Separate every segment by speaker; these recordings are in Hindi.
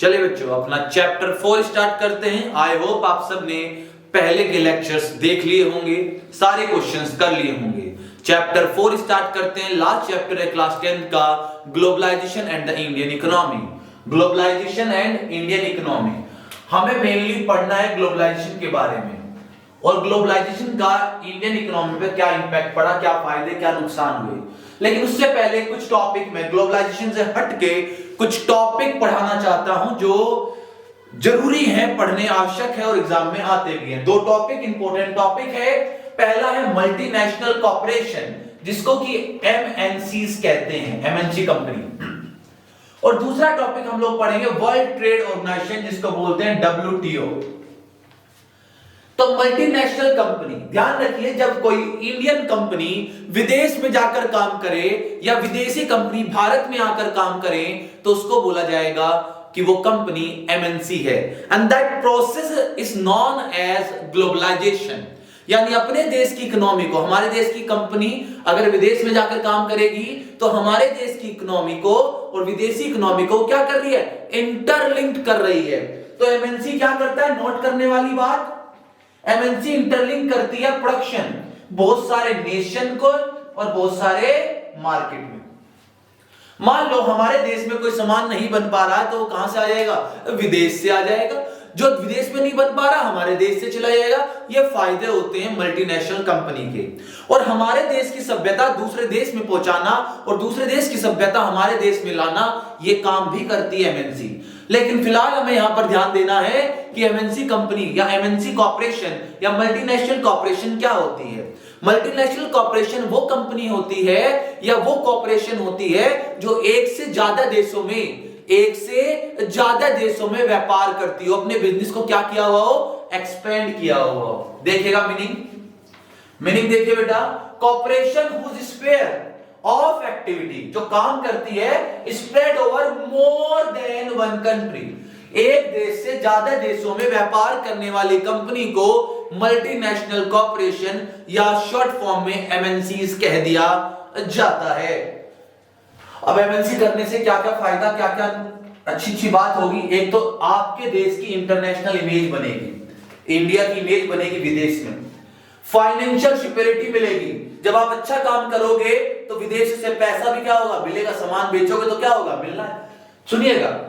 Speaker 1: चलिए बच्चों अपना चैप्टर 4 स्टार्ट करते हैं। आई होप आप सब ने पहले के लेक्चर्स देख लिए होंगे, सारे क्वेश्चंस कर लिए होंगे। चैप्टर 4 स्टार्ट करते हैं। लास्ट चैप्टर है क्लास 10 का globalisation and the Indian economy. Globalisation and Indian economy हमें मेनली पढ़ना है ग्लोबलाइजेशन के बारे में और ग्लोबलाइजेशन का इंडियन इकोनॉमी पे क्या इंपैक्ट पड़ा, क्या फायदे क्या नुकसान हुए। लेकिन उससे पहले कुछ टॉपिक में ग्लोबलाइजेशन से हटके कुछ टॉपिक पढ़ाना चाहता हूं जो जरूरी है, पढ़ने आवश्यक है और एग्जाम में आते भी हैं। दो टॉपिक इंपॉर्टेंट टॉपिक है। पहला है मल्टीनेशनल कॉर्पोरेशन जिसको कि एमएनसीज कहते हैं, एमएनसी कंपनी। और दूसरा टॉपिक हम लोग पढ़ेंगे वर्ल्ड ट्रेड ऑर्गेनाइजेशन जिसको बोलते हैं डब्ल्यूटीओ। तो मल्टीनेशनल कंपनी, ध्यान रखिए जब कोई इंडियन कंपनी विदेश में जाकर काम करे या विदेशी कंपनी भारत में आकर काम करे तो उसको बोला जाएगा कि वो कंपनी एमएनसी है। And that process is known as globalisation. यानी अपने देश की इकोनॉमी को, हमारे देश की कंपनी अगर विदेश में जाकर काम करेगी तो हमारे देश की इकोनॉमी को और विदेशी इकोनॉमी को क्या कर रही है, इंटरलिंक्ड कर रही है। तो एमएनसी क्या करता है, नोट करने वाली बात, एमएनसी इंटरलिंक करती है प्रोडक्शन बहुत सारे नेशन को और बहुत सारे मार्केट में। मान लो हमारे देश में कोई सामान नहीं बन पा रहा है तो वो कहां से आ जाएगा, विदेश से आ जाएगा। जो विदेश में नहीं बन पा रहा हमारे देश से चला जाएगा। ये फायदे होते हैं मल्टीनेशनल कंपनी के। और हमारे देश की सभ्यता दूसरे देश में पहुंचाना और दूसरे देश की सभ्यता हमारे देश में लाना, ये काम भी करती है एमएनसी। लेकिन फिलहाल हमें यहां पर ध्यान देना है कि एमएनसी कंपनी या एमएनसी कॉर्पोरेशन या मल्टीनेशनल कॉर्पोरेशन क्या होती है। मल्टीनेशनल कॉर्पोरेशन वो कंपनी होती है या वो कॉर्पोरेशन होती है जो एक से ज्यादा देशों में व्यापार करती हो, अपने बिजनेस को क्या किया हुआ हो, एक्सपेंड किया हुआ हो। देखिएगा मीनिंग देखिए बेटा, corporation whose sphere of activity, जो काम करती है spread over more than one country, एक देश से ज्यादा देशों में व्यापार करने वाली कंपनी को मल्टीनेशनल कॉर्पोरेशन या शॉर्ट फॉर्म में एमएनसीज कह दिया जाता है। अब एमएनसी करने से क्या क्या फायदा, क्या क्या अच्छी बात होगी। एक तो आपके देश की इंटरनेशनल इमेज बनेगी, इंडिया की इमेज बनेगी विदेश में। फाइनेंशियल सिक्योरिटी मिलेगी, जब आप अच्छा काम करोगे तो विदेश से पैसा भी क्या होगा, मिलेगा। सामान बेचोगे तो क्या होगा, मिलना है। सुनिएगा,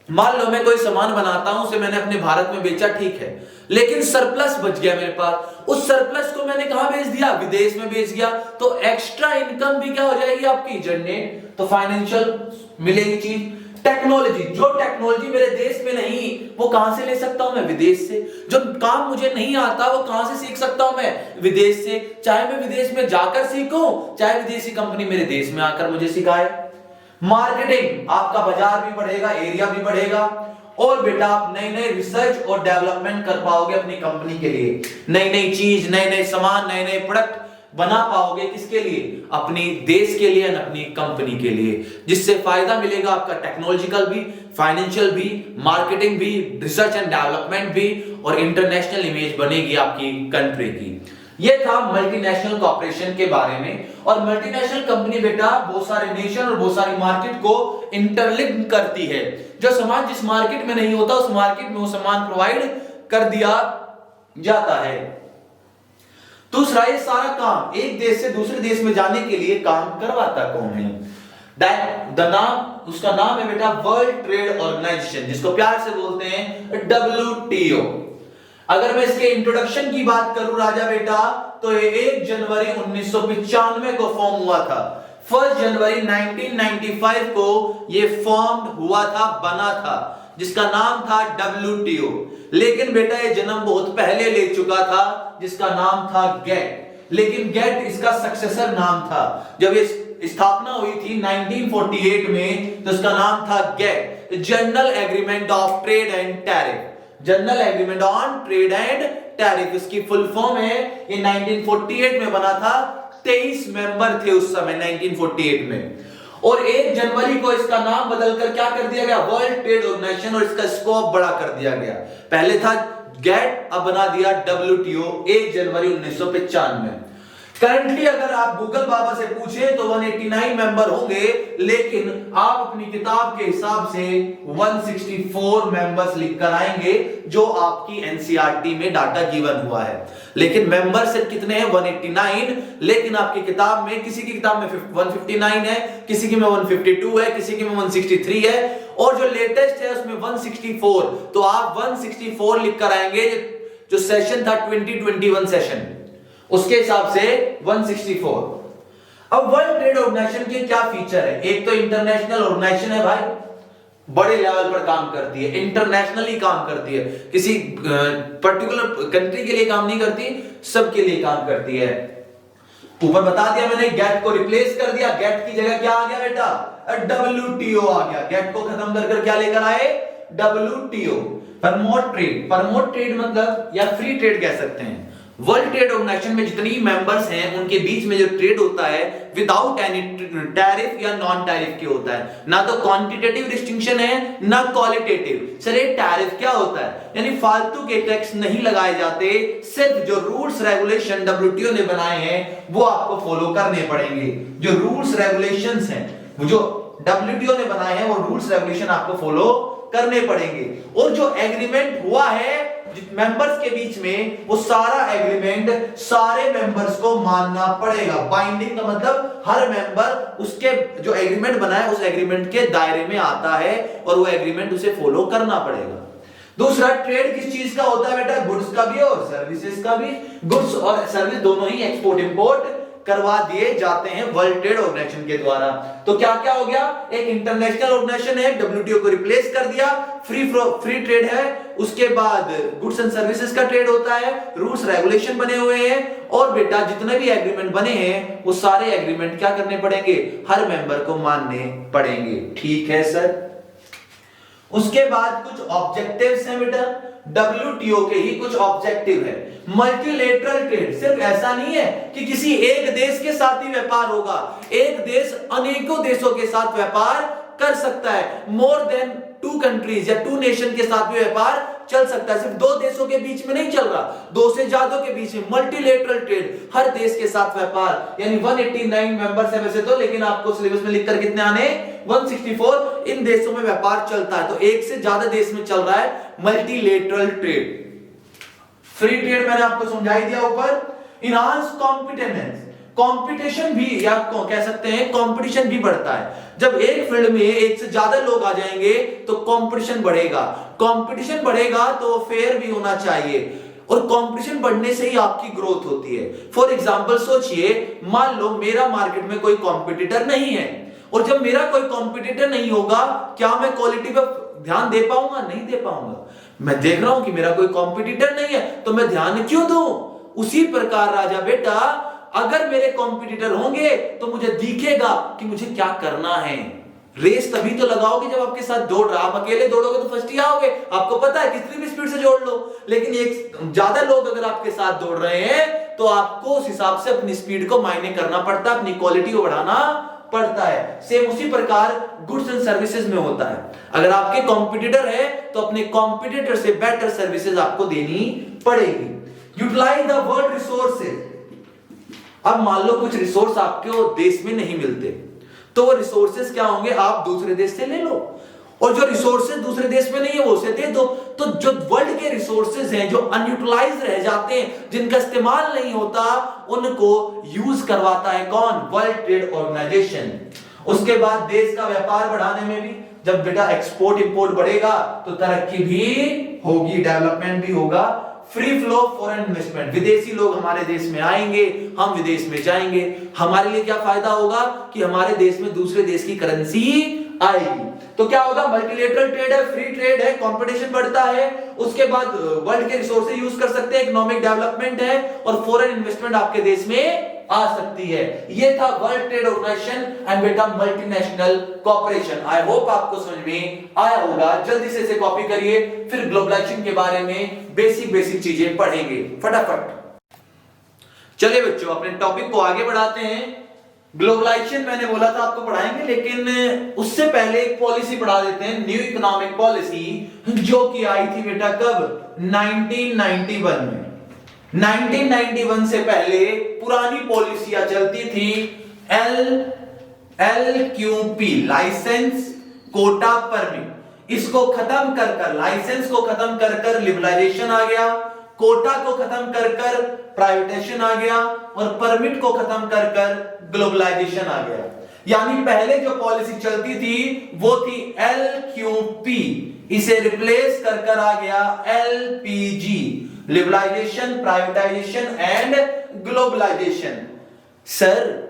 Speaker 1: मान लो मैं कोई सामान बनाता हूं, उसे मैंने अपने भारत में बेचा, ठीक है, लेकिन सरप्लस बच गया मेरे पास। उस सरप्लस को मैंने कहां बेच दिया, विदेश में बेच दिया, तो एक्स्ट्रा इनकम भी क्या हो जाएगी आपकी, जनरेट। तो फाइनेंशियल मिलेगी चीज। टेक्नोलॉजी, जो टेक्नोलॉजी मेरे देश में नहीं वो कहां से ले सकता हूं मैं, विदेश से। जो काम मुझे नहीं आता वो कहां से सीख सकता हूं मैं, विदेश से। चाहे मैं विदेश में जाकर सीखूं, चाहे विदेशी कंपनी मेरे देश में आकर मुझे सिखाए। मार्केटिंग, आपका बाजार भी बढ़ेगा, एरिया भी बढ़ेगा और बेटा आप नई नई रिसर्च और डेवलपमेंट कर पाओगे अपनी कंपनी के लिए। नई नई चीज, नए नए सामान, नए नए प्रोडक्ट बना पाओगे। किसके लिए, अपनी देश के लिए, अपनी कंपनी के लिए, जिससे फायदा मिलेगा आपका टेक्नोलॉजिकल भी, फाइनेंशियल भी, मार्केटिंग भी, रिसर्च एंड डेवलपमेंट भी और इंटरनेशनल इमेज बनेगी आपकी कंट्री की। ये था मल्टीनेशनल कॉर्पोरेशन के बारे में। और मल्टीनेशनल कंपनी बेटा बहुत सारे नेशन और बहुत सारी मार्केट को इंटरलिंक करती है। जो सामान जिस मार्केट में नहीं होता उस मार्केट में वो सामान प्रोवाइड कर दिया जाता है। दूसरा, ये सारा काम एक देश से दूसरे देश में जाने के लिए काम करवाता कौन है, उसका नाम है बेटा वर्ल्ड ट्रेड ऑर्गेनाइजेशन, जिसको प्यार से बोलते हैं डब्ल्यूटीओ। अगर मैं इसके इंट्रोडक्शन की बात करूं राजा बेटा, तो ये 1 जनवरी 1995 को फॉर्म हुआ था। 1 जनवरी 1995 को ये फॉर्म हुआ था, बना था, जिसका नाम था डब्ल्यूटीओ। लेकिन बेटा ये जन्म बहुत पहले ले चुका था, जिसका नाम था गेट। लेकिन गेट इसका सक्सेसर नाम था। जब ये स्थापना हुई थी 1948 में तो इसका नाम था GATT, general agreement of trade and tariff. General agreement on trade and tariff इसकी फुल फॉर्म है। ये 1948 में बना था, 23 मेंबर थे उस समय 1948 में। और 1 जनवरी को इसका नाम बदलकर क्या कर दिया गया, वर्ल्ड ट्रेड ऑर्गेनाइजेशन, और इसका स्कोप बड़ा कर दिया गया। पहले था गेट, अब बना दिया डब्ल्यूटीओ 1 जनवरी 1995। करंटली अगर आप गूगल बाबा से पूछे तो 189 मेंबर होंगे, लेकिन आप अपनी किताब के हिसाब से 164 मेंबर्स लिखकर आएंगे, जो आपकी एनसीईआरटी में डाटा गिवन हुआ है। लेकिन मेंबर सिर्फ कितने हैं? 189, लेकिन आपकी किताब में, किसी की किताब में 159 है, किसी की में 152 है, किसी की में 163 है, और जो लेटेस्ट है उसमें 164। तो आप 164 लिखकर आएंगे, जो सेशन था 2021 सेशन, उसके हिसाब से 164। अब वर्ल्ड ट्रेड ऑर्गेनाइजेशन के क्या फीचर है? एक तो इंटरनेशनल ऑर्गेनाइजेशन है भाई, बड़े लेवल पर काम करती है, इंटरनेशनली काम करती है, किसी पर्टिकुलर कंट्री के लिए काम नहीं करती, सबके लिए काम करती है। ऊपर बता दिया मैंने, गेट को रिप्लेस कर दिया, गेट की जगह क्या आ गया बेटा? WTO आ गया। गेट को खत्म कर क्या लेकर आए? WTO। Promote trade, promote trade मतलब या फ्री ट्रेड कह सकते हैं। वर्ल्ड ट्रेड ऑर्गेनाइजेशन में जितनी मेंबर्स हैं उनके बीच में जो ट्रेड होता है विदाउट एनी टैरिफ या नॉन टैरिफ के होता है, ना तो क्वांटिटेटिव रिस्ट्रिक्शन है ना क्वालिटेटिव। चलिए टैरिफ क्या होता है? यानी फालतू के टैक्स नहीं लगाए जाते, सिर्फ जो रूल्स रेगुलेशन WTO ने बनाए हैं वो आपको फॉलो करने पड़ेंगे। जो रूल्स रेगुलेशंस हैं वो जो WTO ने बनाए हैं वो रूल्स रेगुलेशन आपको फॉलो करने पड़ेंगे। और जो एग्रीमेंट हुआ है मेंबर्स के बीच में, वो सारा एग्रीमेंट सारे मेंबर्स को मानना पड़ेगा। बाइंडिंग का मतलब हर मेंबर उसके जो एग्रीमेंट बना है उस एग्रीमेंट के दायरे में आता है और वो एग्रीमेंट उसे फॉलो करना पड़ेगा। दूसरा, ट्रेड किस चीज का होता है बेटा? गुड्स का भी और सर्विसेज का भी। गुड्स और सर्विस दोनों ही एक्सपोर्ट इंपोर्ट करवा दिए जाते हैं वर्ल्ड ट्रेड ऑर्गेनाइजेशन के द्वारा। तो क्या क्या हो गया? एक इंटरनेशनल ऑर्गेनाइजेशन है, WTO को रिप्लेस कर दिया, फ्री ट्रेड है, उसके बाद गुड्स एंड सर्विसेज का ट्रेड होता है, रूल्स रेगुलेशन बने हुए हैं, और बेटा जितने भी एग्रीमेंट बने हैं वो सारे एग्रीमेंट क्या करने पड़ेंगे? हर मेंबर को मानने पड़ेंगे। ठीक है सर। उसके बाद कुछ ऑब्जेक्टिव्स हैं बेटा, WTO के ही कुछ ऑब्जेक्टिव है। मल्टीलेटरल ट्रेड सिर्फ ऐसा नहीं है कि किसी एक देश के साथ ही व्यापार होगा, एक देश अनेकों देशों के साथ व्यापार कर सकता है। मोर देन 2 कंट्रीज या 2 नेशन के साथ भी व्यापार चल सकता है, सिर्फ 2 देशों के बीच में नहीं चल रहा, 2 से ज्यादा के बीच में। मल्टीलेटरल ट्रेड, हर देश के साथ व्यापार, यानी 189 मेंबर्स है वैसे तो, लेकिन आपको सिलेबस में लिखकर कितने आने? 164। इन देशों में व्यापार चलता है, तो एक से ज्यादा देश में चल रहा है मल्टीलेटरल ट्रेड। फ्री ट्रेड मैंने आपको समझा ही दिया ऊपर। इनहांस कॉम्पिटिशनेस, कंपटीशन भी या कह सकते हैं कंपटीशन भी बढ़ता है। जब एक फील्ड में एक से ज्यादा लोग आ जाएंगे तो कंपटीशन बढ़ेगा, कंपटीशन बढ़ेगा तो फेयर भी होना चाहिए, और कंपटीशन बढ़ने से ही आपकी ग्रोथ होती है। फॉर एग्जांपल सोचिए, मान लो मेरा मार्केट में कोई कॉम्पिटिटर नहीं है, और जब मेरा कोई कॉम्पिटिटर नहीं होगा, क्या मैं क्वालिटी पर ध्यान दे पाऊंगा? नहीं दे पाऊंगा। मैं देख रहा हूं कि मेरा कोई कॉम्पिटिटर नहीं है तो मैं ध्यान क्यों दूं? उसी प्रकार राजा बेटा, अगर मेरे कॉम्पिटिटर होंगे तो मुझे दिखेगा कि मुझे क्या करना है। रेस तभी तो लगाओगे जब आपके साथ दौड़ रहा। आप अकेले दौड़ोगे तो फर्स्ट ही आओगे, आपको पता है, कितनी भी स्पीड से जोड़ लो। लेकिन एक ज्यादा लोग अगर आपके साथ दौड़ रहे हैं तो आपको उस हिसाब से अपनी स्पीड को मायने करना पड़ता है, अपनी क्वालिटी को बढ़ाना पड़ता है। सेम उसी प्रकार गुड्स एंड सर्विसेज में होता है। अगर आपके कॉम्पिटिटर है तो अपने कॉम्पिटिटर से बेटर सर्विसेज आपको देनी पड़ेगी। Utilise the world resources. अब मान लो कुछ रिसोर्स आपके देश में नहीं मिलते, तो वो रिसोर्सेज क्या होंगे? आप दूसरे देश से ले लो, और जो रिसोर्सेज दूसरे देश में नहीं है वो उसे दे दो। तो जो वर्ल्ड के रिसोर्सेज हैं जो अनयूटिलाइज रह जाते हैं, जिनका इस्तेमाल नहीं होता, उनको यूज करवाता है कौन? World trade organisation. उसके बाद देश का व्यापार बढ़ाने में भी, जब बेटा एक्सपोर्ट इंपोर्ट बढ़ेगा तो तरक्की भी होगी, डेवलपमेंट भी होगा। फ्री फ्लो फॉरेन इन्वेस्टमेंट, विदेशी लोग हमारे देश में आएंगे, हम विदेश में जाएंगे, हमारे लिए क्या फायदा होगा कि हमारे देश में दूसरे देश की करेंसी आएगी। तो क्या होगा? मल्टीलेटरल ट्रेड है, फ्री ट्रेड है, कंपटीशन बढ़ता है। उसके बाद वर्ल्ड के रिसोर्सेज यूज कर सकते हैं, इकोनॉमिक डेवलपमेंट है, और फॉरेन इन्वेस्टमेंट आपके देश में आ सकती है। ये था वर्ल्ड ट्रेड ऑर्गेनाइजेशन एंड बेटा मल्टीनेशनल कॉर्पोरेशन। आई होप आपको समझ में आया होगा। जल्दी से इसे कॉपी करिए, फिर ग्लोबलाइजेशन के बारे में बेसिक चीजें पढ़ेंगे फटाफट। चलिए बच्चों, अपने टॉपिक को आगे बढ़ाते हैं। ग्लोबलाइजेशन मैंने बोला था आपको पढ़ाएंगे, लेकिन उससे पहले एक पॉलिसी पढ़ा देते हैं, न्यू इकोनॉमिक पॉलिसी, जो कि आई थी बेटा कब? 1991 में। 1991 से पहले पुरानी पॉलिसियां चलती थी LQP, लाइसेंस कोटा परमिट। इसको खत्म कर लाइसेंस को खत्म कर लिबरलाइजेशन आ गया, कोटा को खत्म कर प्राइवेटाइजेशन आ गया, और परमिट को खत्म कर ग्लोबलाइजेशन आ गया। यानी पहले जो पॉलिसी चलती थी वो थी LQP, इसे रिप्लेस कर आ गया LPG, liberalisation, privatisation and globalisation. Sir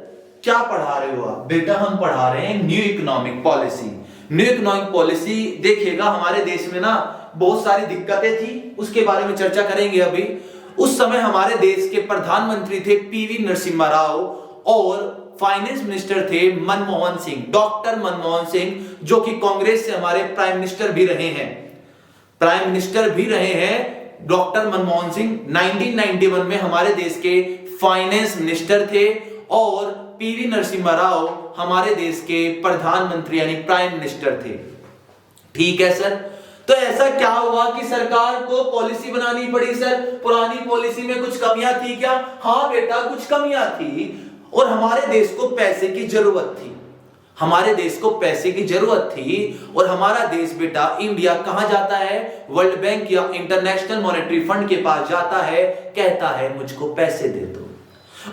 Speaker 1: क्या पढ़ा रहे हो आप? बेटा हम पढ़ा रहे हैं new economic policy. New economic policy देखिएगा, हमारे देश में ना बहुत सारी दिक्कतें थी, उसके बारे में चर्चा करेंगे अभी। उस समय हमारे देश के प्रधानमंत्री थे पीवी नरसिम्हा राव और फाइनेंस मिनिस्टर थे मनमोहन सिंह, डॉक्टर मनमोहन सिंह, जो कि कांग्रेस से हमारे प्राइम मिनिस्टर भी रहे हैं। प्राइम मिनिस्टर भी रहे हैं डॉक्टर मनमोहन सिंह। 1991 में हमारे देश के फाइनेंस मिनिस्टर थे और पीवी नरसिम्हा राव हमारे देश के प्रधानमंत्री यानी प्राइम मिनिस्टर थे। ठीक है सर, तो ऐसा क्या हुआ कि सरकार को पॉलिसी बनानी पड़ी? सर पुरानी पॉलिसी में कुछ कमियां थी क्या? हाँ बेटा कुछ कमियां थी, और हमारे देश को पैसे की जरूरत थी। हमारे देश को पैसे की जरूरत थी, और हमारा देश बेटा इंडिया कहां जाता है? वर्ल्ड बैंक या इंटरनेशनल मॉनेटरी फंड के पास जाता है, कहता है मुझको पैसे दे दो।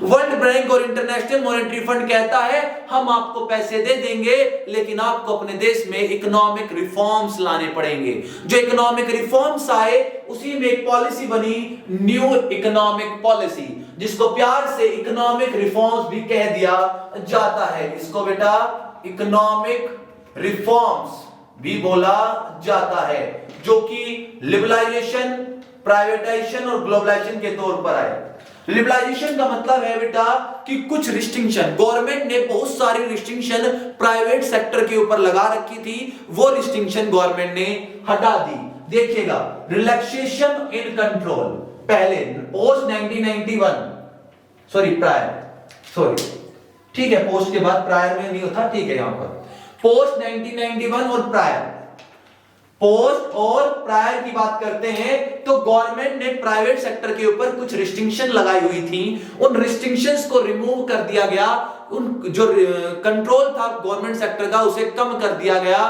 Speaker 1: वर्ल्ड बैंक और इंटरनेशनल मॉनेटरी फंड कहता है हम आपको पैसे दे देंगे, लेकिन आपको अपने देश में इकोनॉमिक रिफॉर्म्स लाने पड़ेंगे। जो इकोनॉमिक रिफॉर्म्स आए उसी में एक पॉलिसी बनी न्यू इकोनॉमिक पॉलिसी, जिसको प्यार से इकोनॉमिक रिफॉर्म्स भी कह दिया जाता है। इसको बेटा इकोनॉमिक रिफॉर्म्स भी बोला जाता है, जो कि लिबरलाइजेशन, प्राइवेटाइजेशन और ग्लोबलाइजेशन के तौर पर आए। लिबरलाइजेशन का मतलब है बेटा कि कुछ रिस्ट्रिक्शन, गवर्नमेंट ने बहुत सारी रिस्ट्रिक्शन प्राइवेट सेक्टर के ऊपर लगा रखी थी, वो रिस्ट्रिक्शन गवर्नमेंट ने हटा दी। देखिएगा रिलैक्सेशन इन कंट्रोल, पहले पोस्ट 1991 ठीक है, पोस्ट के बाद प्रायर में नहीं होता, ठीक है। यहां पर पोस्ट 1991 और प्रायर, पोस्ट और प्रायर की बात करते हैं तो गवर्नमेंट ने प्राइवेट सेक्टर के ऊपर कुछ रिस्ट्रिक्शन लगाई हुई थी, उन रिस्ट्रिक्शंस को रिमूव कर दिया गया। उन जो कंट्रोल था गवर्नमेंट सेक्टर का उसे कम कर दिया गया,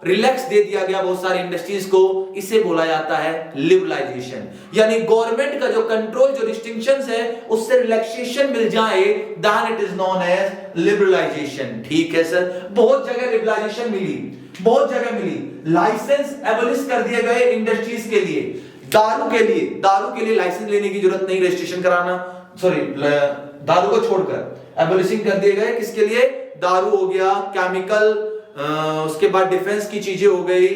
Speaker 1: रिलैक्स दे दिया गया बहुत सारी इंडस्ट्रीज को। इसे बोला जाता है लिबरलाइजेशन, यानी गवर्नमेंट का जो कंट्रोल, जो रिस्ट्रिक्शंस है उससे रिलैक्सेशन मिल जाए, then it is known as liberalisation. ठीक है सर, बहुत जगह लिबरलाइजेशन मिली, बहुत जगह मिली। लाइसेंस एबॉलिश कर दिए गए इंडस्ट्रीज के लिए, दारू के लिए लाइसेंस लेने की जरूरत नहीं, रजिस्ट्रेशन कराना, दारू को छोड़कर एबॉलिशिंग कर दिए गए। किसके लिए? दारू हो गया, केमिकल, उसके बाद डिफेंस की चीजें हो गई,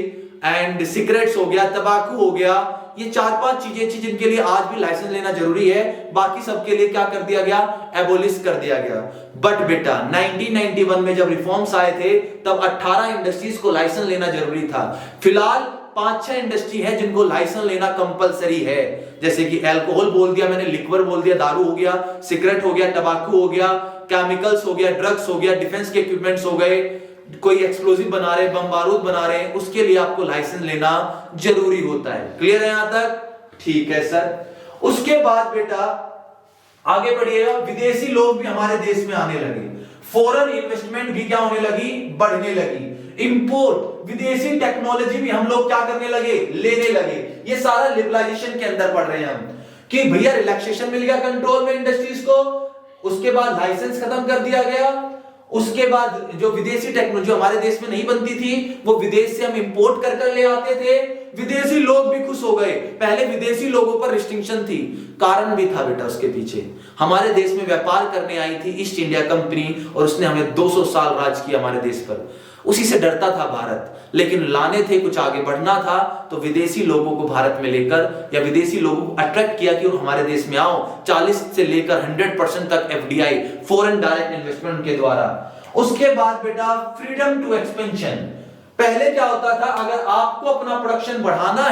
Speaker 1: एंड सिगरेट्स हो गया, तंबाकू हो गया। ये 4-5 चीजें थी जिनके लिए आज भी लाइसेंस लेना जरूरी है, बाकी सबके लिए क्या कर दिया गया? एबॉलिश कर दिया गया। बट बेटा 1991 में जब रिफॉर्म्स आए थे तब 18 इंडस्ट्रीज को लाइसेंस लेना जरूरी था। फिलहाल 5-6 इंडस्ट्री है जिनको लाइसेंस लेना कंपलसरी है, जैसे कि अल्कोहल बोल दिया मैंने, लिक्वर बोल दिया, दारू हो गया, सिगरेट हो गया, तंबाकू हो गया, केमिकल्स हो गया, ड्रग्स हो गया, डिफेंस के इक्विपमेंट्स हो गए, कोई एक्सप्लोजिव बना रहे, बम बारूद बना रहे हैं, उसके लिए आपको लाइसेंस लेना जरूरी होता है। क्लियर है यहां तक? ठीक है सर। उसके बाद बेटा आगे बढ़िएगा, विदेशी लोग भी हमारे देश में आने लगे, फॉरेन इन्वेस्टमेंट भी क्या होने लगी? बढ़ने लगी। इंपोर्ट, विदेशी टेक्नोलॉजी भी हम लोग क्या करने लगे? लेने लगे। ये सारा लिबरलाइजेशन के अंदर पढ़ रहे हैं हम, कि भैया रिलैक्सेशन मिल गया कंट्रोल में इंडस्ट्रीज को, उसके बाद लाइसेंस खत्म कर दिया गया, उसके बाद जो विदेशी टेक्नोलॉजी हमारे देश में नहीं बनती थी वो विदेश से हम इंपोर्ट कर ले आते थे। विदेशी लोग भी खुश हो गए। पहले विदेशी लोगों पर रिस्ट्रिक्शन थी, कारण भी था बेटा उसके पीछे। हमारे देश में व्यापार करने आई थी ईस्ट इंडिया कंपनी, और उसने हमें 200 साल राज किया हमारे देश पर। उसी से डरता था भारत, लेकिन लाने थे, कुछ आगे बढ़ना था, तो विदेशी लोगों को भारत में लेकर या विदेशी लोगों को अट्रैक्ट किया कि हमारे देश में आओ। 40 से लेकर 100% तक एफडीआई, फॉरेन डायरेक्ट इन्वेस्टमेंट के द्वारा। उसके बाद बेटा फ्रीडम टू एक्सपेंशन। पहले क्या होता था, अगर आपको अपना प्रोडक्शन बढ़ाना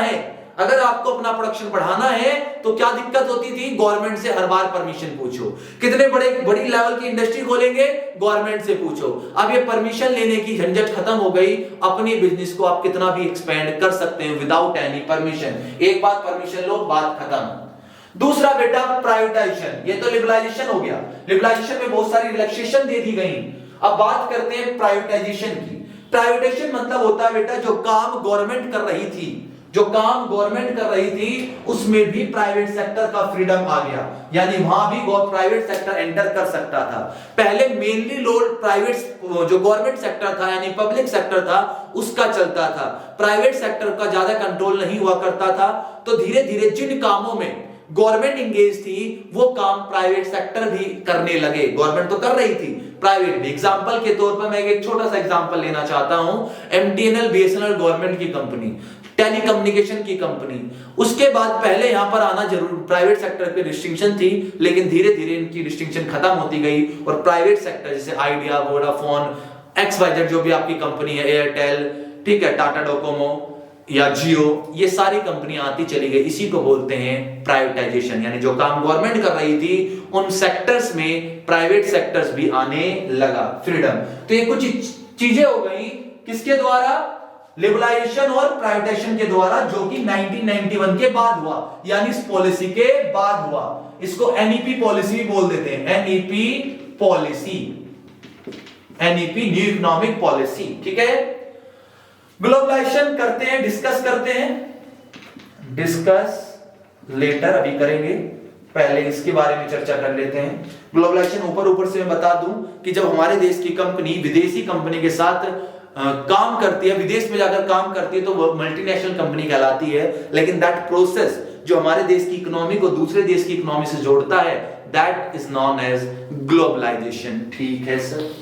Speaker 1: है तो क्या दिक्कत होती थी? गवर्नमेंट से हर बार परमिशन पूछो। कितने बड़ी लेवल की इंडस्ट्री खोलेंगे? गवर्नमेंट से पूछो। अब ये परमिशन लेने की झंझट खत्म हो गई, अपनी बिजनेस को आप कितना भी एक्सपेंड कर सकते हैं विदाउट एनी परमिशन। एक बार परमिशन लो, बात खत्म। दूसरा बेटा प्राइवेटाइजेशन, ये तो लिबरलाइजेशन हो गया, लिबरलाइजेशन में बहुत सारी रिलैक्सेशन दे दी गई। अब बात करते हैं प्राइवेटाइजेशन की। प्राइवेटाइजेशन मतलब होता है बेटा जो काम गवर्नमेंट कर रही थी, जो काम गवर्नमेंट कर रही थी उसमें भी प्राइवेट सेक्टर का फ्रीडम आ गया, यानी वहां भी प्राइवेट सेक्टर एंटर कर सकता था। पहले मेनली लोड प्राइवेट जो गवर्नमेंट सेक्टर था यानी पब्लिक सेक्टर था उसका चलता था, प्राइवेट सेक्टर का ज्यादा कंट्रोल नहीं हुआ करता था। तो धीरे धीरे जिन कामों में गवर्नमेंट इंगेज थी वो काम प्राइवेट सेक्टर भी करने लगे। गवर्नमेंट तो कर रही थी, प्राइवेट भी। एग्जांपल के तौर पर मैं एक छोटा सा एग्जांपल लेना चाहता हूं, एमटीएनएल बीएसएनएल गवर्नमेंट की कंपनी, टेलीकम्युनिकेशन की कंपनी। उसके बाद पहले यहां पर आना जरूर प्राइवेट सेक्टर पे रिस्ट्रिक्शन थी, लेकिन धीरे धीरे इनकी रिस्ट्रिक्शन खत्म होती गई और प्राइवेट सेक्टर जैसे आइडिया, वोडाफोन, XYZ जो भी आपकी कंपनी है, एयरटेल, ठीक है, टाटा डोकोमो या जियो, ये सारी कंपनियां आती चली गई। इसी को बोलते हैं प्राइवेटाइजेशन, यानी जो काम गवर्नमेंट कर रही थी उन सेक्टर्स में प्राइवेट सेक्टर्स भी आने लगा, फ्रीडम। तो ये कुछ चीजें हो गई किसके द्वारा, लिबरलाइजेशन और प्राइवेटाइजेशन के द्वारा, जो कि 1991 के बाद हुआ, यानी इस पॉलिसी के बाद हुआ। इसको एनईपी पॉलिसी भी बोल देते हैं, NEP policy, NEP new economic policy, ठीक है। ग्लोबलाइजेशन करते हैं, डिस्कस करते हैं, डिस्कस लेटर अभी करेंगे, पहले इसके बारे में चर्चा कर लेते हैं। ग्लोबलाइजेशन ऊपर से मैं बता दूं कि जब हमारे देश की कंपनी विदेशी कंपनी के साथ काम करती है, विदेश में जाकर काम करती है, तो वो मल्टीनेशनल कंपनी कहलाती है। लेकिन दैट प्रोसेस जो हमारे देश की इकोनॉमी को दूसरे देश की इकोनॉमी से जोड़ता है, that is known as globalisation, ठीक है सर।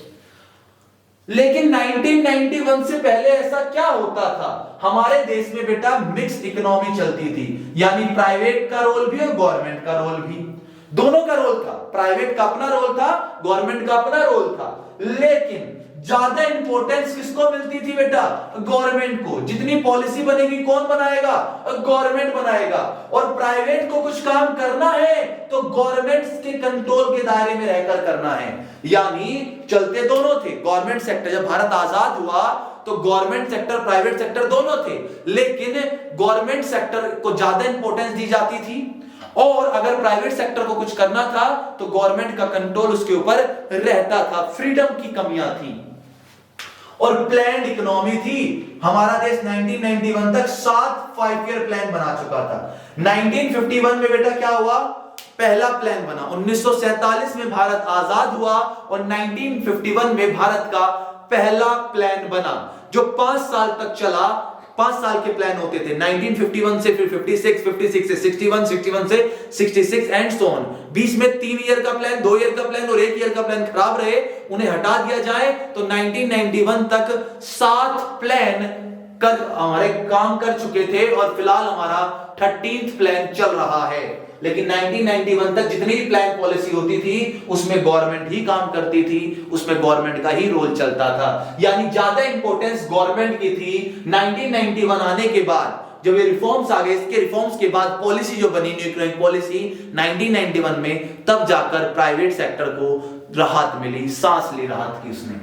Speaker 1: लेकिन 1991 से पहले ऐसा क्या होता था, हमारे देश में बेटा मिक्स इकोनॉमी चलती थी, यानी प्राइवेट का रोल भी और गवर्नमेंट का रोल भी, दोनों का रोल था। प्राइवेट का अपना रोल था, गवर्नमेंट का अपना रोल था। लेकिन ज्यादा इंपॉर्टेंस किसको मिलती थी बेटा, गवर्नमेंट को। जितनी पॉलिसी बनेगी कौन बनाएगा, गवर्नमेंट बनाएगा। और प्राइवेट को कुछ काम करना है तो गवर्नमेंट के कंट्रोल के दायरे में रहकर करना है, यानी चलते दोनों थे। गवर्नमेंट सेक्टर, जब भारत आजाद हुआ तो गवर्नमेंट सेक्टर प्राइवेट सेक्टर दोनों थे, लेकिन गवर्नमेंट सेक्टर को ज्यादा इंपॉर्टेंस दी जाती थी, और अगर प्राइवेट सेक्टर को कुछ करना था तो गवर्नमेंट का कंट्रोल उसके ऊपर रहता था। फ्रीडम की कमियां थी और प्लान्ड इकोनॉमी थी। हमारा देश 1991 तक 7 5 ईयर प्लान बना चुका था। 1951 में बेटा क्या हुआ, पहला प्लान बना। 1947 में भारत आजाद हुआ और 1951 में भारत का पहला प्लान बना, जो 5 साल तक चला। 5 साल के प्लान होते थे, 1951 से फिर 56, 56 से 61, 61 से 66 एंड सो ऑन। बीच में 3 ईयर का प्लान, 2 ईयर का प्लान और 1 ईयर का प्लान खराब रहे, उन्हें हटा दिया जाए। तो 1991 तक 7 प्लान कर हमारे काम कर चुके थे और फिलहाल हमारा 13th प्लान चल रहा है। लेकिन 1991 तक जितनी भी प्लान पॉलिसी होती थी उसमें गवर्नमेंट ही काम करती थी, उसमें गवर्नमेंट का ही रोल चलता था, यानी ज्यादा इंपॉर्टेंस गवर्नमेंट की थी। 1991 आने के बाद जब ये रिफॉर्म्स आ गए, इसके रिफॉर्म्स के बाद पॉलिसी जो बनी न्यू इकोनॉमिक पॉलिसी 1991 में, तब जाकर प्राइवेट सेक्टर को राहत मिली, सांस ली राहत की उसने।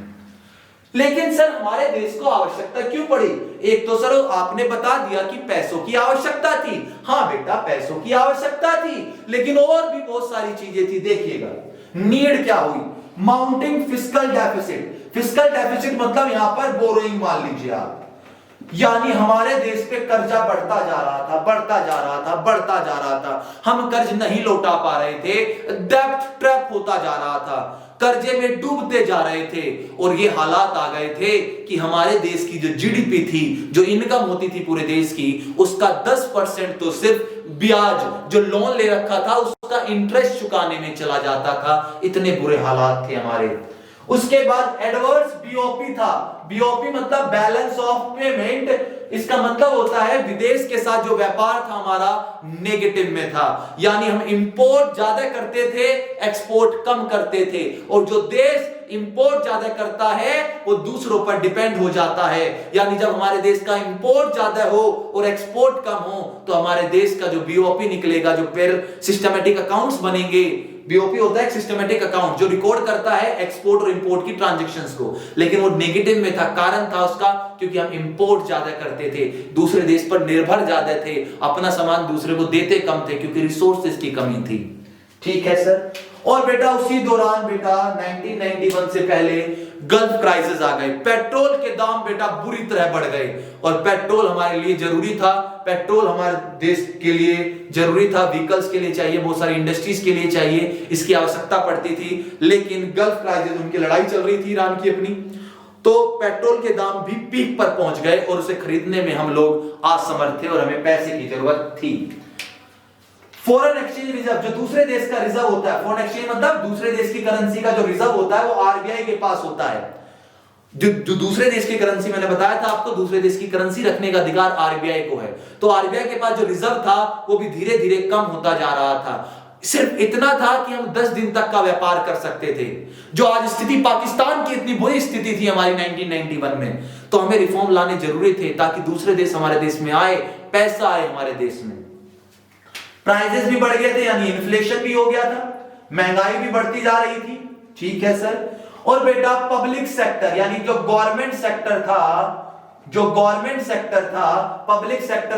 Speaker 1: लेकिन सर हमारे देश को आवश्यकता क्यों पड़ी? एक तो सर आपने बता दिया कि पैसों की आवश्यकता थी। हाँ बेटा पैसों की आवश्यकता थी, लेकिन और भी बहुत सारी चीजें थी। देखिएगा नीड क्या हुई, mounting fiscal deficit. Fiscal deficit मतलब यहां पर बोरोइंग मान लीजिए आप, यानी हमारे देश पे कर्जा बढ़ता जा रहा था, बढ़ता जा रहा था, बढ़ता जा रहा था। हम कर्ज नहीं लौटा पा रहे थे, डेब्ट ट्रैप होता जा रहा था, कर्जे में डूबते जा रहे थे। और ये हालात आ गए थे कि हमारे देश की जो जीडीपी थी, जो इनकम होती थी पूरे देश की, उसका 10% तो सिर्फ ब्याज जो लोन ले रखा था उसका इंटरेस्ट चुकाने में चला जाता था। इतने बुरे हालात थे हमारे। उसके बाद एडवर्स बीओपी था। बीओपी मतलब बैलेंस ऑफ पेमेंट। इसका मतलब होता है विदेश के साथ जो व्यापार था हमारा नेगेटिव में था, यानी हम इंपोर्ट ज्यादा करते थे, एक्सपोर्ट कम करते थे। और जो देश इंपोर्ट ज्यादा करता है वो दूसरों पर डिपेंड हो जाता है, यानी जब हमारे देश का इंपोर्ट ज्यादा हो और एक्सपोर्ट कम हो तो हमारे देश का जो बीओपी निकलेगा, जो फिर सिस्टमैटिक अकाउंट्स बनेंगे, बीओपी होता है एक सिस्टमेटिक अकाउंट जो रिकॉर्ड करता है एक्सपोर्ट और इंपोर्ट की ट्रांजैक्शंस को, लेकिन वो नेगेटिव में था। कारण था उसका क्योंकि हम इंपोर्ट ज्यादा करते थे, दूसरे देश पर निर्भर ज्यादा थे, अपना सामान दूसरे को देते कम थे क्योंकि रिसोर्सेज की कमी थी। ठीक है सर। और बेटा उसी दौरान बेटा 1991 से पहले गल्फ क्राइसिस आ गई, पेट्रोल के दाम बेटा बुरी तरह बढ़ गए, और पेट्रोल हमारे लिए जरूरी था, पेट्रोल हमारे देश के लिए जरूरी था, व्हीकल्स के लिए चाहिए, बहुत सारी इंडस्ट्रीज के लिए चाहिए, इसकी आवश्यकता पड़ती थी। लेकिन गल्फ क्राइसिस, उनकी लड़ाई चल रही थी ईरान की अपनी, तो पेट्रोल के दाम भी पीक पर पहुंच गए और उसे खरीदने में हम लोग असमर्थ थे और हमें पैसे की जरूरत थी। फॉरेन एक्सचेंज रिजर्व, जो दूसरे देश का रिजर्व होता है, फॉरेन एक्सचेंज मतलब दूसरे देश की करेंसी का जो रिजर्व होता है वो आरबीआई के पास होता है। जो दूसरे देश की करेंसी, मैंने बताया था आपको, दूसरे देश की करेंसी रखने का अधिकार आरबीआई को है, तो आरबीआई के पास जो रिजर्व था वो भी धीरे धीरे कम होता जा रहा था। सिर्फ इतना था कि हम 10 दिन तक का व्यापार कर सकते थे। जो आज स्थिति पाकिस्तान की इतनी बुरी स्थिति थी हमारी 1991 में, तो हमें रिफॉर्म लाने जरूरी थे ताकि दूसरे देश हमारे देश में आए, पैसा आए हमारे देश में। प्राइसेस भी बढ़ गए थे, यानी इन्फ्लेशन भी हो गया था, महंगाई भी बढ़ती जा रही थी। ठीक है सर। और बेटा पब्लिक सेक्टर, यानी जो गवर्नमेंट सेक्टर था, public sector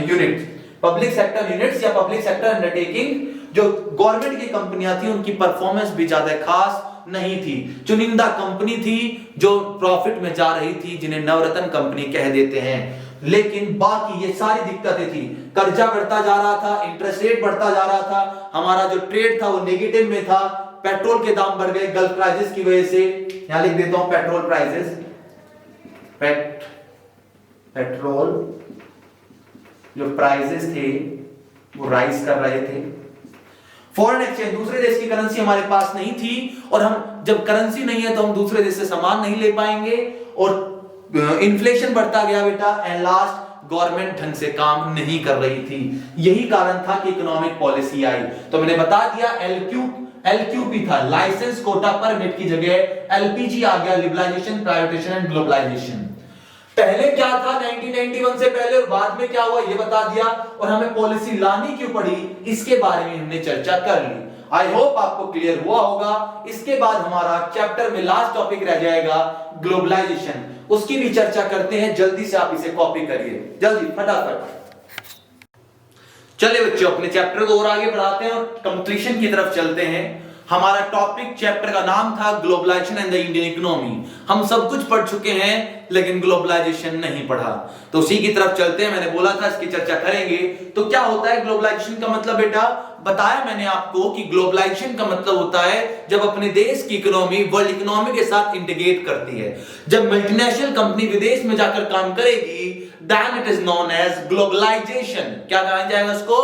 Speaker 1: unit, public sector units या पब्लिक सेक्टर अंडरटेकिंग, जो गवर्नमेंट की कंपनियां थी उनकी परफॉर्मेंस भी ज्यादा खास नहीं थी। चुनिंदा कंपनी थी जो प्रॉफिट में जा रही थी, जिन्हें नवरत्न कंपनी कह देते हैं। लेकिन बाकी ये सारी दिक्कतें थी, कर्जा बढ़ता जा रहा था, इंटरेस्ट रेट बढ़ता जा रहा था, हमारा जो ट्रेड था वो नेगेटिव में था, पेट्रोल के दाम बढ़ गए गल्फ क्राइसिस की वजह से। यहां लिख देता हूं पेट्रोल प्राइसेस, पेट्रोल जो प्राइसेस थे वो राइज कर रहे थे। फॉरेन एक्सचेंज, दूसरे देश की करेंसी हमारे पास नहीं थी, और हम जब करेंसी नहीं है तो हम दूसरे देश से सामान नहीं ले पाएंगे, और इन्फ्लेशन बढ़ता गया बेटा। एंड लास्ट, गवर्नमेंट ढंग से काम नहीं कर रही थी। यही कारण था कि इकोनॉमिक पॉलिसी आई। तो मैंने बता दिया एलक्यूपी था, लाइसेंस कोटा परमिट की जगह एलपीजी आ गया, लिबरलाइजेशन, प्राइवेटाइजेशन एंड ग्लोबलाइजेशन। पहले क्या था 1991 से पहले और बाद में क्या हुआ ये बता दिया, और हमें पॉलिसी लानी क्यों पड़ी इसके बारे में हमने चर्चा कर ली। आई होप आपको क्लियर हुआ होगा। इसके बाद हमारा चैप्टर में लास्ट टॉपिक रह जाएगा ग्लोबलाइजेशन, उसकी भी चर्चा करते हैं। जल्दी से आप इसे कॉपी करिए, जल्दी फटाफट। चलिए बच्चों, अपने चैप्टर को और आगे बढ़ाते हैं और कंप्लीशन की तरफ चलते हैं। हमारा टॉपिक, चैप्टर का नाम था globalisation and the Indian economy. हम सब कुछ पढ़ चुके हैं लेकिन ग्लोबलाइजेशन नहीं पढ़ा, तो उसी की तरफ चलते हैं। मैंने बोला था इसकी चर्चा करेंगे। तो क्या होता है ग्लोबलाइजेशन का मतलब बेटा? बताया मैंने आपको कि ग्लोबलाइजेशन का मतलब होता है जब अपने देश की इकोनॉमी वर्ल्ड इकोनॉमी के साथ इंटीग्रेट करती है। जब मल्टीनेशनल कंपनी विदेश में जाकर काम करेगी, then it is known as globalisation. क्या कहा जाएगा उसको?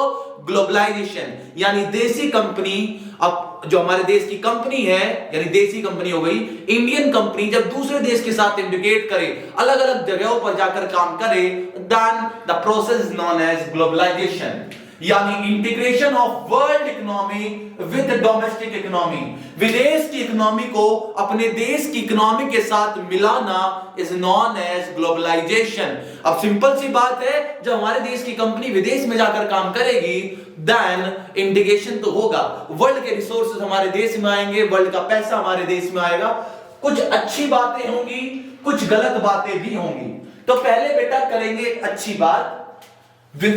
Speaker 1: ग्लोबलाइजेशन। यानी देसी कंपनी, अब जो हमारे देश की कंपनी है, यानी देसी कंपनी हो गई, इंडियन कंपनी जब दूसरे देश के साथ इंटीग्रेट करे, अलग अलग जगहों पर जाकर काम करे, then the process is known as globalisation. यानी integration of world economy with domestic economy. विदेश की इकोनॉमी को अपने देश की इकोनॉमी के साथ मिलाना इज नॉन एज ग्लोबलाइजेशन। अब सिंपल सी बात है, जब हमारे देश की कंपनी विदेश में जाकर काम करेगी, देन इंटीग्रेशन तो होगा, वर्ल्ड के रिसोर्सेज हमारे देश में आएंगे, वर्ल्ड का पैसा हमारे देश में आएगा। कुछ अच्छी बातें होंगी, कुछ गलत बातें भी होंगी। तो पहले बेटा करेंगे अच्छी बात,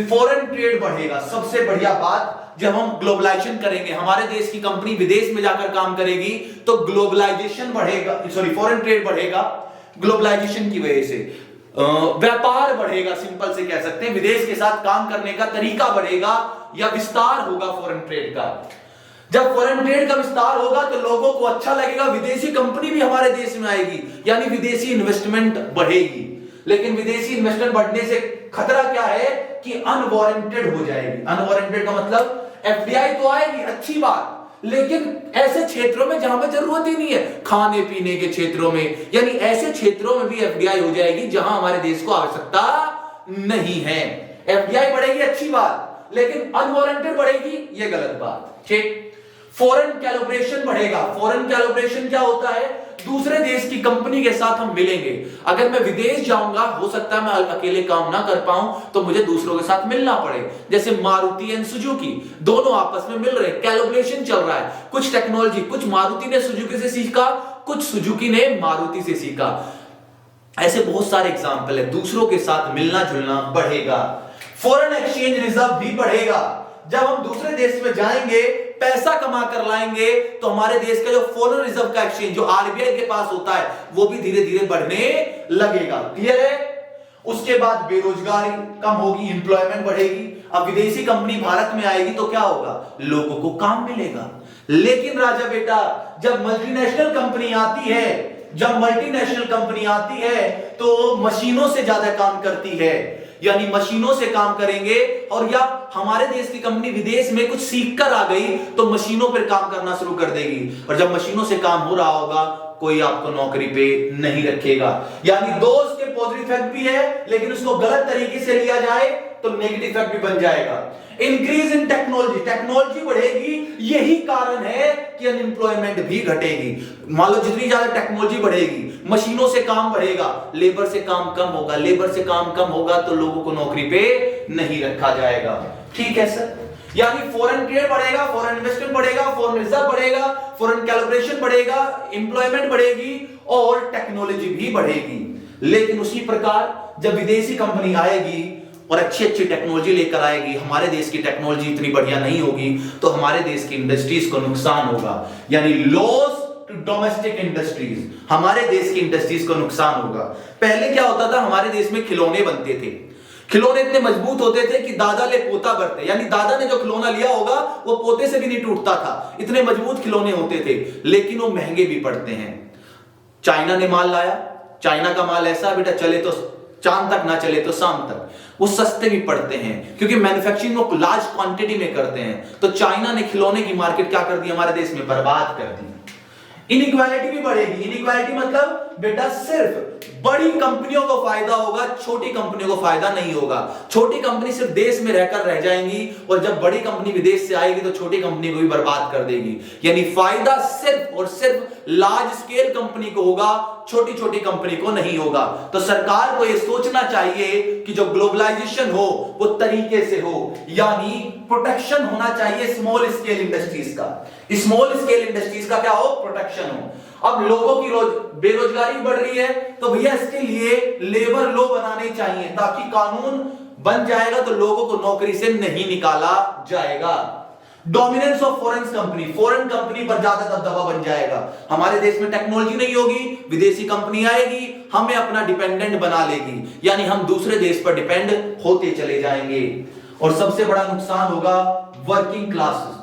Speaker 1: फॉरेन ट्रेड बढ़ेगा। सबसे बढ़िया बात, जब हम ग्लोबलाइजेशन करेंगे, हमारे देश की कंपनी विदेश में जाकर काम करेगी, तो ग्लोबलाइजेशन बढ़ेगा, फॉरेन ट्रेड बढ़ेगा ग्लोबलाइजेशन की वजह से। व्यापार बढ़ेगा, सिंपल से कह सकते हैं, विदेश के साथ काम करने का तरीका बढ़ेगा या विस्तार होगा फॉरेन ट्रेड का। जब फॉरेन ट्रेड का विस्तार होगा तो लोगों को अच्छा लगेगा, विदेशी कंपनी भी हमारे देश में आएगी, यानी विदेशी इन्वेस्टमेंट बढ़ेगी। लेकिन विदेशी इन्वेस्टमेंट बढ़ने से खतरा क्या है कि अनवारंटेड हो जाएगी। अनवारंटेड का मतलब एफडीआई तो आएगी, अच्छी बात, लेकिन ऐसे क्षेत्रों में जहां पर जरूरत ही नहीं है, खाने पीने के क्षेत्रों में, यानी ऐसे क्षेत्रों में भी एफडीआई हो जाएगी जहां हमारे देश को आवश्यकता नहीं है। एफडीआई बढ़ेगी, अच्छी बात, लेकिन अनवारंटेड बढ़ेगी, यह गलत बात। ठीक। फॉरेन कैलिब्रेशन बढ़ेगा। फॉरेन कैलिब्रेशन क्या होता है? दूसरे देश की कंपनी के साथ हम मिलेंगे। अगर मैं विदेश जाऊंगा, हो सकता है मैं अकेले काम ना कर पाऊं, तो मुझे दूसरों के साथ मिलना पड़े। जैसे मारुति एंड सुजुकी दोनों आपस में मिल रहे हैं, कोलैबोरेशन चल रहा है। कुछ टेक्नोलॉजी, कुछ मारुति ने सुजुकी से सीखा, कुछ सुजुकी ने मारुति से सीखा। ऐसे बहुत सारे एग्जाम्पल है। दूसरों के साथ मिलना जुलना बढ़ेगा, फॉरेन एक्सचेंज रिजर्व भी बढ़ेगा। जब हम दूसरे देश में जाएंगे, पैसा कमा कर लाएंगे, तो हमारे देश का जो फॉरेन रिजर्व का एक्सचेंज जो आरबीआई के पास होता है, वो भी धीरे धीरे बढ़ने लगेगा। क्लियर है? उसके बाद बेरोजगारी कम होगी, एम्प्लॉयमेंट बढ़ेगी। अब विदेशी कंपनी भारत में आएगी तो क्या होगा? लोगों को काम मिलेगा। लेकिन राजा बेटा, जब मल्टीनेशनल कंपनी आती है, जब मल्टीनेशनल कंपनी आती है तो मशीनों से ज्यादा काम करती है, यानी मशीनों से काम करेंगे। और या हमारे देश की कंपनी विदेश में कुछ सीख कर आ गई तो मशीनों पर काम करना शुरू कर देगी। और जब मशीनों से काम हो रहा होगा, कोई आपको नौकरी पे नहीं रखेगा। यानी दो उसके पॉजिटिव इफेक्ट भी है, लेकिन उसको गलत तरीके से लिया जाए तो नेगेटिव इफेक्ट भी बन जाएगा। इंक्रीज इन टेक्नोलॉजी, टेक्नोलॉजी बढ़ेगी, यही कारण है कि अनएम्प्लॉयमेंट भी घटेगी। मान लो जितनी ज्यादा टेक्नोलॉजी बढ़ेगी, मशीनों से काम बढ़ेगा, लेबर से काम कम होगा, लेबर से काम कम होगा तो लोगों को नौकरी पे नहीं रखा जाएगा। ठीक है सर? यानी फॉरेन ट्रेड बढ़ेगा, फॉरेन इन्वेस्टमेंट बढ़ेगा, फॉरेन रिजर्व बढ़ेगा, फॉरेन कोलैबोरेशन बढ़ेगा, एम्प्लॉयमेंट बढ़ेगी और टेक्नोलॉजी भी बढ़ेगी। लेकिन उसी प्रकार जब विदेशी कंपनी आएगी और अच्छी अच्छी टेक्नोलॉजी लेकर आएगी, हमारे देश की टेक्नोलॉजी इतनी बढ़िया नहीं होगी तो हमारे देश की इंडस्ट्रीज को नुकसान होगा। यानी लॉस टू डोमेस्टिक इंडस्ट्रीज, हमारे देश की इंडस्ट्रीज को नुकसान होगा। पहले क्या होता था, हमारे देश में खिलौने बनते थे। खिलौने इतने मजबूत होते थे कि दादा ले पोता बढ़ते, यानी दादा ने जो खिलौना लिया होगा वो पोते से भी नहीं टूटता था, इतने मजबूत खिलौने होते थे। लेकिन वो महंगे भी पड़ते हैं। चाइना ने माल लाया, चाइना का माल ऐसा बेटा, चले तो चांद तक, ना चले तो शाम तक। वो सस्ते भी पड़ते हैं क्योंकि मैन्युफैक्चरिंग वो लार्ज क्वांटिटी में करते हैं। तो चाइना ने खिलौने की मार्केट क्या कर दी, हमारे देश में बर्बाद कर दी। इनइक्वालिटी भी बढ़ेगी। इनइक्वालिटी मतलब बेटा सिर्फ बड़ी कंपनियों को फायदा होगा, छोटी कंपनियों को फायदा नहीं होगा। छोटी कंपनी सिर्फ देश में रहकर रह जाएंगी और जब बड़ी कंपनी विदेश से आएगी तो छोटी कंपनी को भी बर्बाद कर देगी। यानी फायदा सिर्फ और सिर्फ लार्ज स्केल कंपनी को होगा, छोटी छोटी कंपनी को नहीं होगा। तो सरकार को यह सोचना चाहिए कि जो ग्लोबलाइजेशन हो वो तरीके से हो, यानी प्रोटेक्शन होना चाहिए स्मॉल स्केल इंडस्ट्रीज का। स्मॉल स्केल इंडस्ट्रीज का क्या हो, प्रोटेक्शन हो। अब लोगों की बेरोजगारी बढ़ रही है तो भैया इसके लिए लेबर लॉ बनाने चाहिए ताकि कानून बन जाएगा तो लोगों को नौकरी से नहीं निकाला जाएगा। Dominance of foreign company, foreign company पर ज्यादा दबदबा बन जाएगा। हमारे देश में टेक्नोलॉजी नहीं होगी, विदेशी कंपनी आएगी, हमें अपना डिपेंडेंट बना लेगी, यानी हम दूसरे देश पर डिपेंड होते चले जाएंगे। और सबसे बड़ा नुकसान होगा वर्किंग क्लास।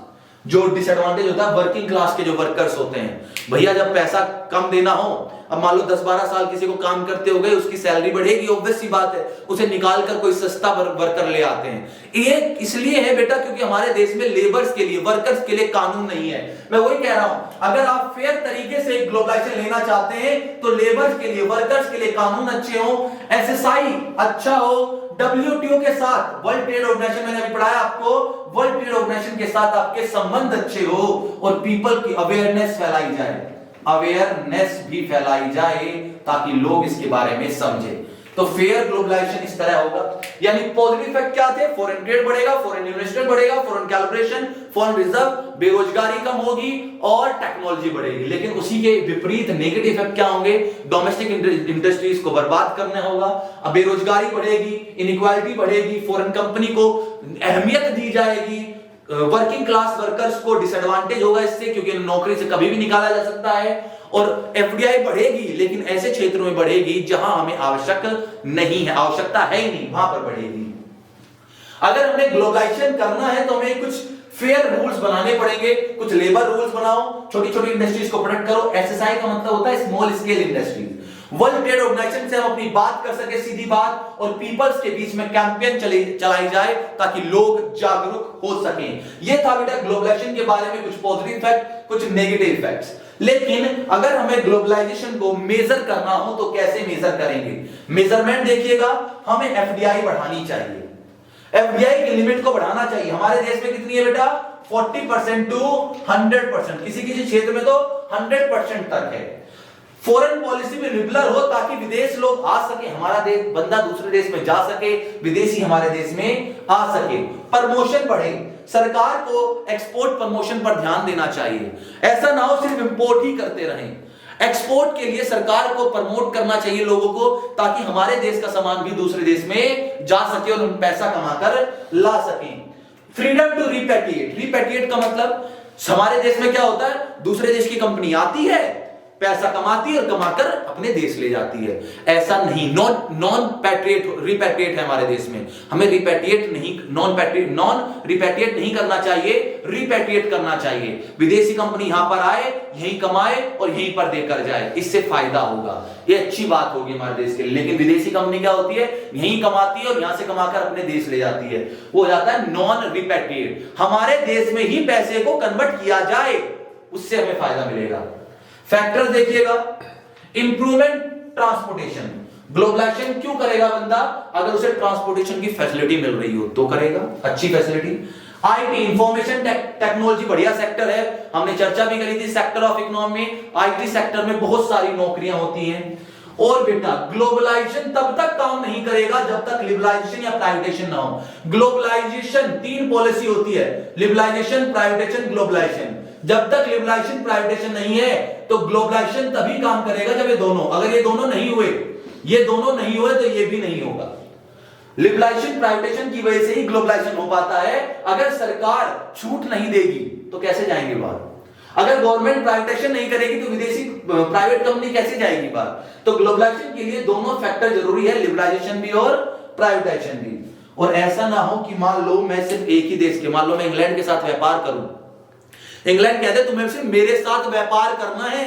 Speaker 1: जो डिसएडवांटेज होता है वर्किंग क्लास के जो वर्कर्स होते हैं, भैया जब पैसा कम देना हो, अब मान लो 10-12 साल किसी को काम करते हो गए, उसकी सैलरी बढ़ेगी, ऑब्वियस सी बात है, उसे निकाल कर कोई सस्ता वर्कर ले आते हैं। ये इसलिए है बेटा क्योंकि हमारे देश में लेबर्स के लिए, वर्कर्स के लिए कानून नहीं है। मैं वही कह रहा हूं, अगर आप फेयर तरीके से ग्लोबलाइजेशन लेना चाहते हैं तो लेबर्स के लिए, वर्कर्स के लिए कानून अच्छे हो, एसएसआई अच्छा हो, डब्ल्यूटीओ के साथ, वर्ल्ड ट्रेड ऑर्गेनाइजेशन, मैंने अभी पढ़ाया आपको, वर्ल्ड ट्रेड ऑर्गेनाइजेशन के साथ आपके संबंध अच्छे हो और पीपल की अवेयरनेस फैलाई जाए, अवेयरनेस भी फैलाई जाए ताकि लोग इसके बारे में समझे। तो फेयर ग्लोबलाइजेशन इस तरह होगा। यानी पॉजिटिव इफेक्ट क्या थे, फॉरेन ट्रेड बढ़ेगा, फॉरेन इन्वेस्टमेंट बढ़ेगा, फॉरेन कोलैबोरेशन, फॉरेन रिजर्व, बेरोजगारी कम होगी और टेक्नोलॉजी बढ़ेगी। लेकिन उसी के विपरीत नेगेटिव इफेक्ट क्या होंगे, डोमेस्टिक इंडस्ट्रीज को बर्बाद करना होगा, अब बेरोजगारी बढ़ेगी, इनइक्वालिटी बढ़ेगी, फॉरेन कंपनी को अहमियत दी जाएगी, वर्किंग क्लास वर्कर्स को डिसएडवांटेज होगा इससे क्योंकि नौकरी से कभी भी निकाला जा सकता है। और एफडीआई बढ़ेगी लेकिन ऐसे क्षेत्रों में बढ़ेगी जहां हमें आवश्यक नहीं है, आवश्यकता है ही नहीं, वहां पर बढ़ेगी। अगर हमें ग्लोबलाइजेशन करना है तो हमें कुछ फेयर रूल्स बनाने पड़ेंगे, कुछ लेबर रूल्स बनाओ, छोटी छोटी इंडस्ट्रीज को प्रोटेक्ट करो। एसएसआई का मतलब होता है small scale industries. World trade organisation से हम अपनी बात कर सके सीधी बात, और पीपल्स के बीच में कैंपेन चलाई जाए ताकि लोग जागरूक हो सकें। यह था बेटा ग्लोबलाइजेशन के बारे में कुछ पॉजिटिव इफेक्ट, कुछ नेगेटिव इफेक्ट्स। लेकिन अगर हमें ग्लोबलाइजेशन को मेजर करना हो तो कैसे मेजर करेंगे? मेजरमेंट देखिएगा, हमें एफडीआई बढ़ानी चाहिए, एफडीआई की लिमिट को बढ़ाना चाहिए। हमारे देश में कितनी है बेटा? 40% टू 100%, किसी किसी क्षेत्र में तो 100% तक है। फॉरेन पॉलिसी में लिबरल हो ताकि विदेश लोग आ सके, हमारा देश बंदा दूसरे देश में जा सके, विदेशी हमारे देश में आ सके। प्रमोशन बढ़े, सरकार को एक्सपोर्ट प्रमोशन पर ध्यान देना चाहिए। ऐसा ना हो सिर्फ इंपोर्ट ही करते रहें, एक्सपोर्ट के लिए सरकार को प्रमोट करना चाहिए लोगों को, ताकि हमारे देश का सामान भी दूसरे देश में जा सके और हम पैसा कमाकर ला सकें। फ्रीडम टू रिपैट्रिएट, रिपैट्रिएट का मतलब हमारे देश में क्या होता है, दूसरे देश की कंपनी आती है, पैसा कमाती है और कमाकर अपने देश ले जाती है। ऐसा नहीं, नॉन रिपैट्रिएट है हमारे देश में, हमें रिपैट्रिएट नॉन रिपैट्रिएट नहीं करना चाहिए, रिपैट्रिएट करना चाहिए। विदेशी कंपनी यहां पर आए, यहीं कमाए और यहीं पर देकर जाए, इससे फायदा होगा, ये अच्छी बात होगी हमारे देश के लिए। लेकिन विदेशी कंपनी क्या होती है, यहीं कमाती है और यहां से कमाकर अपने देश ले जाती है, वो हो जाता है नॉन रिपैट्रिएट। हमारे देश में ही पैसे को कन्वर्ट किया जाए, उससे हमें फायदा मिलेगा। फैक्टर्स देखिएगा, इंप्रूवमेंट ट्रांसपोर्टेशन, ग्लोबलाइजेशन क्यों करेगा बंदा, अगर उसे ट्रांसपोर्टेशन की फैसिलिटी मिल रही हो तो करेगा, अच्छी फैसिलिटी। आईटी इंफॉर्मेशन टेक्नोलॉजी बढ़िया सेक्टर है, हमने चर्चा भी करी थी सेक्टर ऑफ इकोनॉमी में, आईटी सेक्टर में बहुत सारी नौकरियां होती हैं। और बेटा ग्लोबलाइजेशन तब तक काम नहीं करेगा जब तक लिबरलाइजेशन या प्राइवेटाइजेशन ना हो। ग्लोबलाइजेशन 3 पॉलिसी होती है, लिबरलाइजेशन, प्राइवेटाइजेशन, ग्लोबलाइजेशन। जब तक लिबरलाइजेशन प्राइवेटाइजेशन नहीं है तो ग्लोबलाइजेशन तभी काम करेगा जब ये दोनों, अगर ये दोनों नहीं हुए, ये दोनों नहीं हुए तो ये भी नहीं होगा। लिबरलाइजेशन प्राइवेटाइजेशन की वजह से ही ग्लोबलाइजेशन हो पाता है। अगर सरकार छूट नहीं देगी तो कैसे जाएंगे बाहर, अगर गवर्नमेंट प्राइवेटाइजेशन नहीं करेगी तो विदेशी प्राइवेट कंपनी कैसे जाएगी बाहर। तो ग्लोबलाइजेशन के लिए दोनों फैक्टर जरूरी है, लिबरलाइजेशन भी और प्राइवेटाइजेशन भी। और ऐसा ना हो कि मान लो मैं सिर्फ एक ही देश के, मान लो मैं इंग्लैंड के साथ व्यापार करूं, इंग्लैंड कहते तुम्हें सिर्फ मेरे साथ व्यापार करना है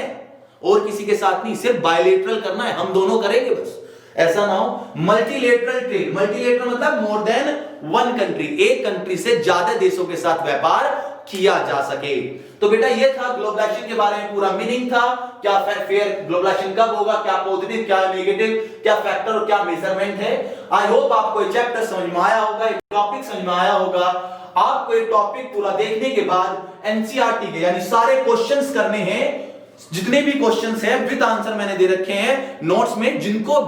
Speaker 1: और किसी के साथ नहीं, सिर्फ बायलैटरल करना है, हम दोनों करेंगे बस। ऐसा ना हो। मल्टीलेटरल ट्रेड, मल्टीलेटरल मतलब मोर देन वन कंट्री, एक कंट्री से ज्यादा देशों के साथ व्यापार किया जा सके। तो बेटा ये था ग्लोबलाइजेशन के बारे में पूरा मीनिंग था, क्या फेयर ग्लोबलाइजेशन कब होगा, क्या पॉजिटिव क्या नेगेटिव, क्या फैक्टर और क्या मेजरमेंट है। आई होप आपको ये चैप्टर समझ में आया होगा, ये टॉपिक समझ में आया होगा। आपको ये टॉपिक पूरा देखने के बाद एनसीईआरटी के यानी सारे क्वेश्चंस करने हैं, जितने भी क्वेश्चंस हैं विद आंसर मैंने दे रखे हैं नोट्स में। जिनको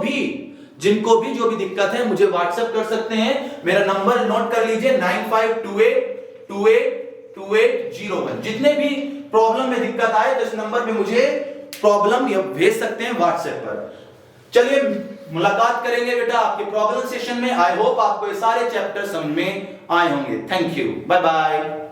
Speaker 1: भी जो भी दिक्कत है मुझे व्हाट्सएप कर सकते हैं, मेरा नंबर नोट कर लीजिए 9528282801। जितने भी प्रॉब्लम में दिक्कत आए तो इस नंबर पे मुझे प्रॉब्लम भेज सकते हैं व्हाट्सएप पर। चलिए मुलाकात करेंगे बेटा आपके प्रॉब्लम सेशन में। आई होप आपको ये सारे चैप्टर समझ में आए होंगे। Thank you, bye bye.